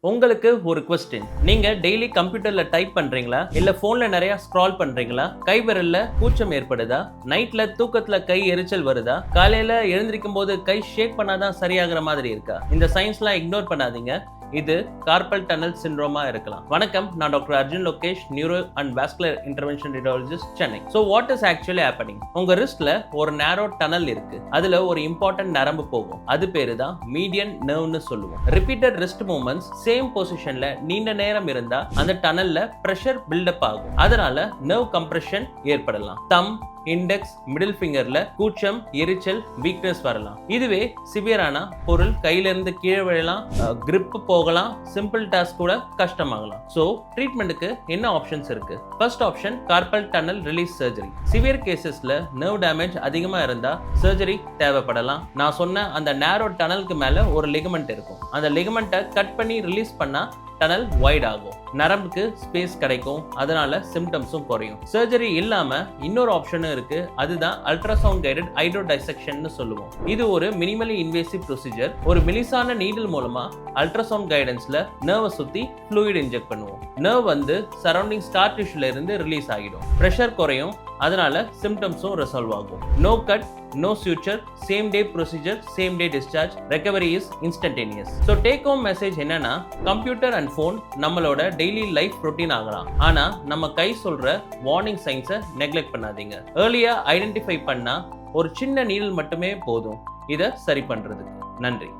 உங்களுக்கு ஒரு கொஸ்டின். நீங்க டெய்லி கம்ப்யூட்டர்ல டைப் பண்றீங்களா, இல்ல போன்ல நிறைய ஸ்க்ரால் பண்றீங்களா, கை விரல்ல கூச்சம் ஏற்படுதா, நைட்ல தூக்கத்துல கை எரிச்சல் வருதா, காலையில எழுந்திருக்கும் போது கை ஷேக் பண்ணாதான் சரியாகிற மாதிரி இருக்கா? இந்த சயின்ஸ்லாம் இக்னோர் பண்ணாதீங்க. இது கார்பல் டனல் சிண்ட்ரோமா இருக்கலாம். வணக்கம், நான் doctor Arjun Lokesh, neuro and vascular intervention radiologist, Chennai. So what is actually happening? உங்க ரிஸ்ட்ல ஒரு நேரோ டனல் இருக்கு. அதுல ஒரு இம்பார்ட்டன்ட் நரம்பு போகும். அது பேரு தான் மீடியன் நர்வ்னு சொல்லுவோம். ரிப்பீட்டட் ரிஸ்ட் மூவ்மெண்ட்ஸ் சேம் பொசிஷன்ல நீண்ட நேரம் இருந்தா அந்த டனல்ல பிரஷர் பில்டப் ஆகும். அதனால நர்வ் கம்ப்ரெஷன் ஏற்படலாம். தம், இண்டெக்ஸ், மிடில் ஃபிங்கர்ல கூச்சம், எரிச்சல், வீக்னஸ் வரலாம். இதுவே சிவியரான பொருள் கையில இருந்து கீழே விழலாம், கிரிப் போகலாம், சிம்பிள் டாஸ்க் கூட கஷ்டமாகலாம். ஸோ ட்ரீட்மெண்ட்டுக்கு என்ன ஆப்ஷன்ஸ் இருக்கு? First option carpal tunnel release surgery. Severe கேசஸ்ல நர்வ் டேமேஜ் அதிகமா இருந்தா சர்ஜரி தேவைப்படலாம். நான் சொன்ன அந்த நேரோ டனலுக்கு மேல ஒரு லிகமெண்ட் இருக்கும். அந்த லிகமெண்ட்டை கட் பண்ணி ரிலீஸ் பண்ணா டனல் வைட் ஆகும், நரம்புக்கு ஸ்பேஸ் கிடைக்கும், அதனால சிம்டம்ஸும் குறையும். சர்ஜரி இல்லாம இன்னொரு ஆப்ஷனும் இருக்கு. அதுதான் அல்ட்ராசவுண்ட் கைடட் ஹைட்ரோ டைசெக்ஷன் சொல்லுவோம். இது ஒரு மினிமலி இன்வேசிவ் ப்ரொசீஜர். ஒரு மெலிசான நீடில் மூலமா அல்ட்ராசவுண்ட் கைடன்ஸ்ல நர்வை சுத்தி ஃப்ளூயிட் இன்ஜெக்ட் பண்ணுவோம். நர்வ் வந்து சரௌண்டிங் ஸ்கார் டிஷ்யூல இருந்து ரிலீஸ் ஆகிடும். பிரஷர் குறையும், அதனால சிம்டம்ஸும் ரிசால்வ் ஆகும். No cut, no suture, same day procedure, same day discharge, recovery is instantaneous. So take home message என்னன்னா, கம்ப்யூட்டர் அண்ட் ஃபோன் நம்மளோட டெய்லி லைஃப் ரொட்டீன் ஆகலாம். ஆனா நம்ம கை சொல்ற வார்னிங் சைன்ஸை நெக்லெக்ட் பண்ணாதீங்க. ஏர்லியா ஐடென்டிஃபை பண்ணா ஒரு சின்ன நீடல் மட்டுமே போதும் இதை சரி பண்றதுக்கு. நன்றி.